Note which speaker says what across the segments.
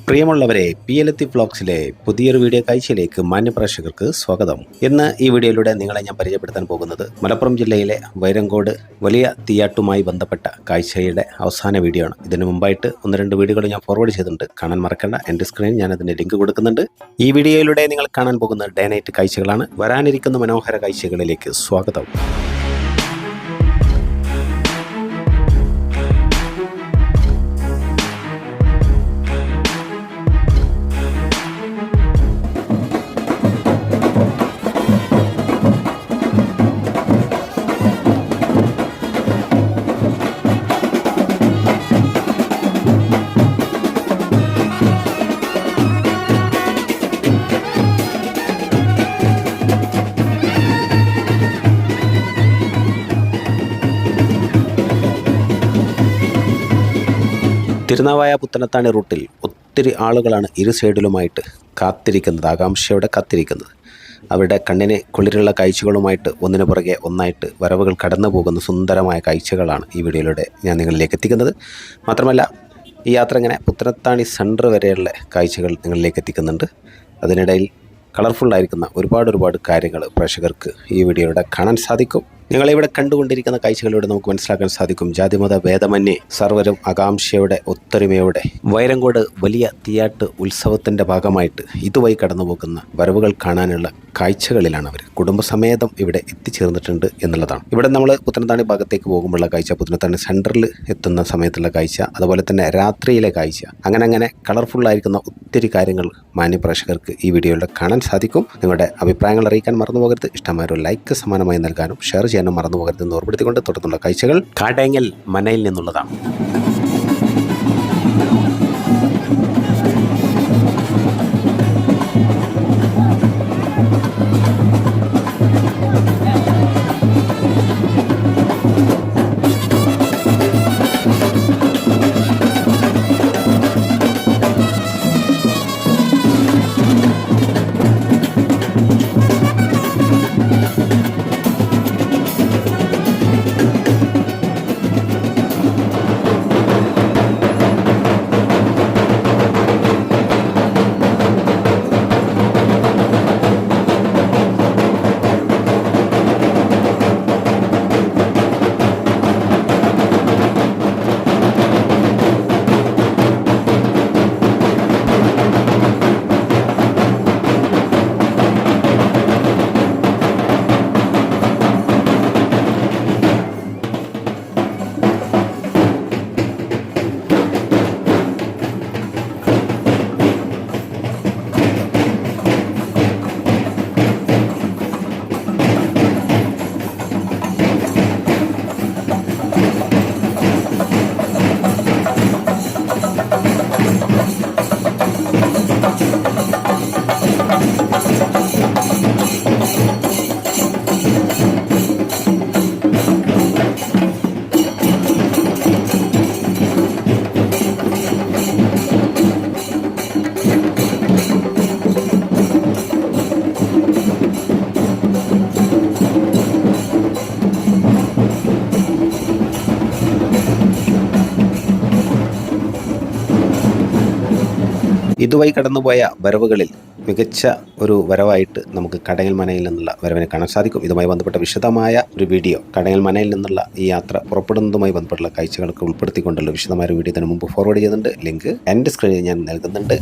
Speaker 1: പ്രിയമുള്ളവരെ, PLT വ്ലോഗ്സിലെ പുതിയൊരു video കാഴ്ചയിലേക്ക് മാന്യപ്രേക്ഷകർക്ക് സ്വാഗതം. ഇന്ന് ഈ വീഡിയോയിലൂടെ നിങ്ങളെ ഞാൻ പരിചയപ്പെടുത്താൻ പോകുന്നത് മലപ്പുറം ജില്ലയിലെ വൈരങ്കോട് വലിയ തീയാട്ടുമായി ബന്ധപ്പെട്ട കാഴ്ചയുടെ അവസാന വീഡിയോ ആണ്. ഇതിനു മുമ്പായിട്ട് ഒന്ന് രണ്ട് വീഡിയോകൾ ഞാൻ ഫോർവേഡ് ചെയ്തിട്ടുണ്ട്, കാണാൻ മറക്കേണ്ട. എൻ്റെ സ്ക്രീനിൽ ഞാൻ അതിൻ്റെ ലിങ്ക് കൊടുക്കുന്നുണ്ട്. ഈ വീഡിയോയിലൂടെ നിങ്ങൾ കാണാൻ പോകുന്ന ഡേ നൈറ്റ് കാഴ്ചകളാണ്. വരാനിരിക്കുന്ന മനോഹര കാഴ്ചകളിലേക്ക് സ്വാഗതം. തിരുനാവായ പുത്തനത്താണി റൂട്ടിൽ ഒത്തിരി ആളുകളാണ് ഇരു സൈഡിലുമായിട്ട് കാത്തിരിക്കുന്നത്, ആകാംക്ഷയോടെ കാത്തിരിക്കുന്നത്. അവരുടെ കണ്ണിന് കുളിരുള്ള കാഴ്ചകളുമായിട്ട് ഒന്നിനു പുറകെ ഒന്നായിട്ട് വരവുകൾ കടന്നു പോകുന്ന സുന്ദരമായ കാഴ്ചകളാണ് ഈ വീഡിയോയിലൂടെ ഞാൻ നിങ്ങളിലേക്ക് എത്തിക്കുന്നത്. മാത്രമല്ല, ഈ യാത്ര ഇങ്ങനെ പുത്തനത്താണി സെൻറ്റർ വരെയുള്ള കാഴ്ചകൾ നിങ്ങളിലേക്ക് എത്തിക്കുന്നുണ്ട്. അതിനിടയിൽ കളർഫുള്ളായിരിക്കുന്ന ഒരുപാട് കാര്യങ്ങൾ പ്രേക്ഷകർക്ക് ഈ വീഡിയോയിലൂടെ കാണാൻ സാധിക്കും. നിങ്ങളിവിടെ കണ്ടുകൊണ്ടിരിക്കുന്ന കാഴ്ചകളിലൂടെ നമുക്ക് മനസ്സിലാക്കാൻ സാധിക്കും, ജാതിമത ഭേദമന്യേ സർവരും ആകാംക്ഷയോടെ ഒത്തൊരുമയോടെ വൈരങ്കോട് വലിയ തീയാട്ട് ഉത്സവത്തിൻ്റെ ഭാഗമായിട്ട് ഇതുവഴി കടന്നു പോകുന്ന വരവുകൾ കാണാനുള്ള കാഴ്ചകളിലാണ് അവർ കുടുംബസമേതം ഇവിടെ എത്തിച്ചേർന്നിട്ടുണ്ട് എന്നുള്ളതാണ്. ഇവിടെ നമ്മൾ പുത്തനത്താണി ഭാഗത്തേക്ക് പോകുമ്പോഴുള്ള കാഴ്ച, പുത്തനത്താണി സെൻറ്ററിൽ എത്തുന്ന സമയത്തുള്ള കാഴ്ച, അതുപോലെ തന്നെ രാത്രിയിലെ കാഴ്ച, അങ്ങനെ കളർഫുള്ളായിരിക്കുന്ന ഒത്തിരി കാര്യങ്ങൾ മാന്യപ്രേക്ഷകർക്ക് ഈ വീഡിയോയിൽ കാണാൻ സാധിക്കും. നിങ്ങളുടെ അഭിപ്രായങ്ങൾ അറിയിക്കാൻ മറന്നു പോകരുത്. ഇഷ്ടമായ ഒരു ലൈക്ക് സമാനമായി നൽകാനും ഷെയർ ചെയ്യാനും മറന്നു പോകരുതെന്ന് ഓർമ്മപ്പെടുത്തിക്കൊണ്ട് തുടർന്നുള്ള കാഴ്ചകൾ കാടേങ്ങൽ മനയിൽ നിന്നുള്ളതാണ്. ഇതുവഴി കടന്നുപോയ വരവുകളിൽ മികച്ച ഒരു വരവായിട്ട് നമുക്ക് കടങ്ങൽ മനയിൽ നിന്നുള്ള വരവിനെ കാണാൻ സാധിക്കും. ഇതുമായി ബന്ധപ്പെട്ട വിശദമായ ഒരു വീഡിയോ, കടങ്ങൽ മനയിൽ നിന്നുള്ള ഈ യാത്ര പുറപ്പെടുന്നതുമായി ബന്ധപ്പെട്ടുള്ള കാഴ്ചകൾക്ക് ഉൾപ്പെടുത്തിക്കൊണ്ടുള്ള വിശദമായ ഒരു വീഡിയോ ഇതിനു മുമ്പ് ഫോർവേഡ് ചെയ്യുന്നുണ്ട്. ലിങ്ക് എൻ്റെ സ്ക്രീനിൽ ഞാൻ നൽകുന്നുണ്ട്.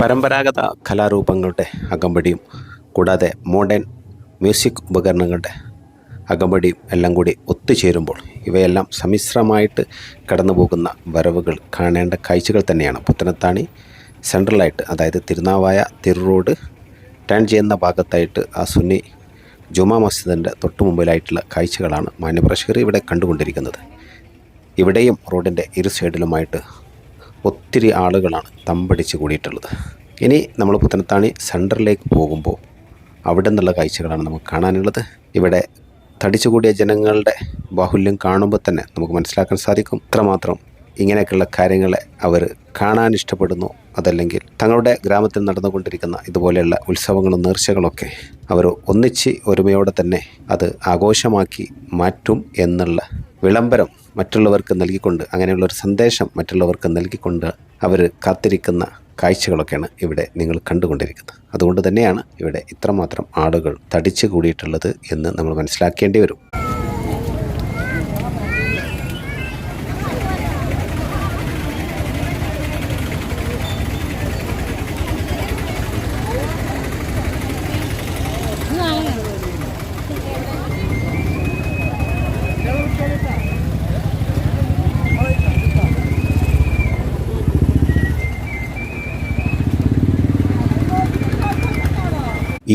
Speaker 1: പരമ്പരാഗത കലാരൂപങ്ങളുടെ അകമ്പടിയും കൂടാതെ മോഡേൺ മ്യൂസിക് ഉപകരണങ്ങളുടെ അകമ്പടിയും എല്ലാം കൂടി ഒത്തുചേരുമ്പോൾ ഇവയെല്ലാം സമ്മിശ്രമായിട്ട് കടന്നു പോകുന്ന വരവുകൾ കാണേണ്ട കാഴ്ചകൾ തന്നെയാണ്. പുത്തനത്താണി സെൻട്രലായിട്ട്, അതായത് തിരുനാവായ തിരുറോഡ് ടേൺ ചെയ്യുന്ന ഭാഗത്തായിട്ട് ആ സുന്നി ജുമാ മസ്ജിദിൻ്റെ തൊട്ടു മുമ്പിലായിട്ടുള്ള കാഴ്ചകളാണ് മാന്യപ്രേക്ഷകർ ഇവിടെ കണ്ടുകൊണ്ടിരിക്കുന്നത്. ഇവിടെയും റോഡിൻ്റെ ഇരു സൈഡിലുമായിട്ട് ഒത്തിരി ആളുകളാണ് തമ്പടിച്ച് കൂടിയിട്ടുള്ളത്. ഇനി നമ്മൾ പുത്തനത്താണി സെൻറ്ററിലേക്ക് പോകുമ്പോൾ അവിടെ നിന്നുള്ള കാഴ്ചകളാണ് നമുക്ക് കാണാനുള്ളത്. ഇവിടെ തടിച്ചുകൂടിയ ജനങ്ങളുടെ ബാഹുല്യം കാണുമ്പോൾ തന്നെ നമുക്ക് മനസ്സിലാക്കാൻ സാധിക്കും ഇത്രമാത്രം ഇങ്ങനെയൊക്കെയുള്ള കാര്യങ്ങളെ അവർ കാണാൻ ഇഷ്ടപ്പെടുന്നു. അതല്ലെങ്കിൽ തങ്ങളുടെ ഗ്രാമത്തിൽ നടന്നുകൊണ്ടിരിക്കുന്ന ഇതുപോലെയുള്ള ഉത്സവങ്ങളും നേർച്ചകളൊക്കെ അവർ ഒന്നിച്ച് ഒരുമയോടെ തന്നെ അത് ആഘോഷമാക്കി മാറ്റും എന്നുള്ള വിളംബരം മറ്റുള്ളവർക്ക് നൽകിക്കൊണ്ട്, അങ്ങനെയുള്ളൊരു സന്ദേശം മറ്റുള്ളവർക്ക് നൽകിക്കൊണ്ട് അവർ കാത്തിരിക്കുന്ന കാഴ്ചകളൊക്കെയാണ് ഇവിടെ നിങ്ങൾ കണ്ടുകൊണ്ടിരിക്കുന്നത്. അതുകൊണ്ട് തന്നെയാണ് ഇവിടെ ഇത്രമാത്രം ആളുകൾ തടിച്ചു കൂടിയിട്ടുള്ളത് എന്ന് നമ്മൾ മനസ്സിലാക്കേണ്ടി വരും.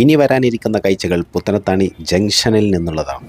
Speaker 1: ഇനി വരാനിരിക്കുന്ന കാഴ്ചകൾ പുത്തനത്താണി ജംഗ്ഷനിൽ നിന്നുള്ളതാണ്.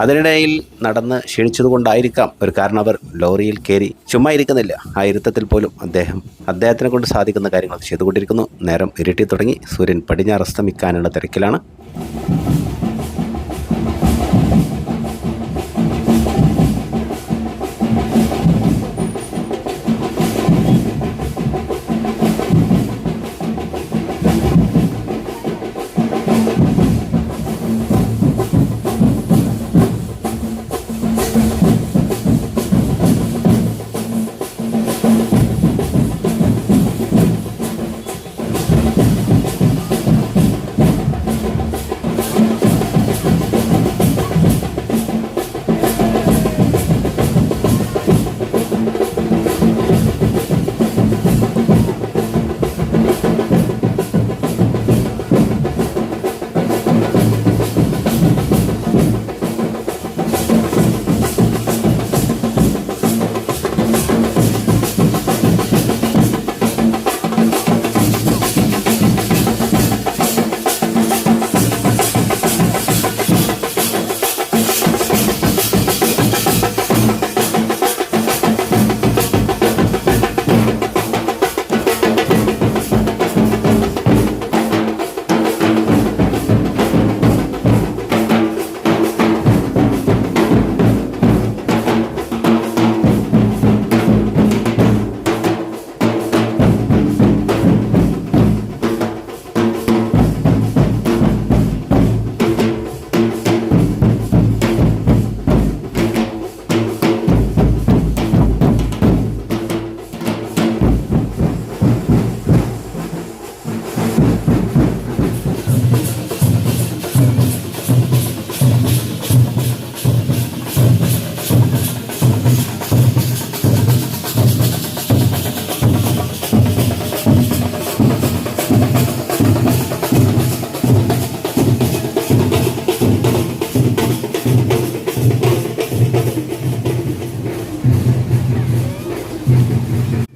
Speaker 1: അതിനിടയിൽ നടന്ന് ക്ഷീണിച്ചതുകൊണ്ടായിരിക്കാം ഒരു കാരണം അവർ ലോറിയിൽ കയറി ചുമ്മാ ഇരിക്കുന്നില്ല. ആ ഇരുത്തത്തിൽ പോലും അദ്ദേഹത്തിനെ കൊണ്ട് സാധിക്കുന്ന കാര്യങ്ങൾ ചെയ്തുകൊണ്ടിരിക്കുന്നു. നേരം ഇരുട്ടി തുടങ്ങി. സൂര്യൻ പടിഞ്ഞാറ് അസ്തമിക്കാനുള്ള തിരക്കിലാണ്.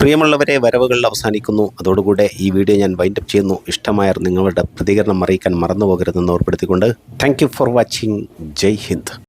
Speaker 1: പ്രിയമുള്ളവരെ, വരവുകൾ അവസാനിക്കുന്നു. അതോടുകൂടെ ഈ വീഡിയോ ഞാൻ വൈൻഡപ്പ് ചെയ്യുന്നു. ഇഷ്ടമായാൽ നിങ്ങളുടെ പ്രതികരണം അറിയിക്കാൻ മറന്നു പോകരുതെന്ന് ഓർപ്പെടുത്തിക്കൊണ്ട് thank you for watching. Jai Hind.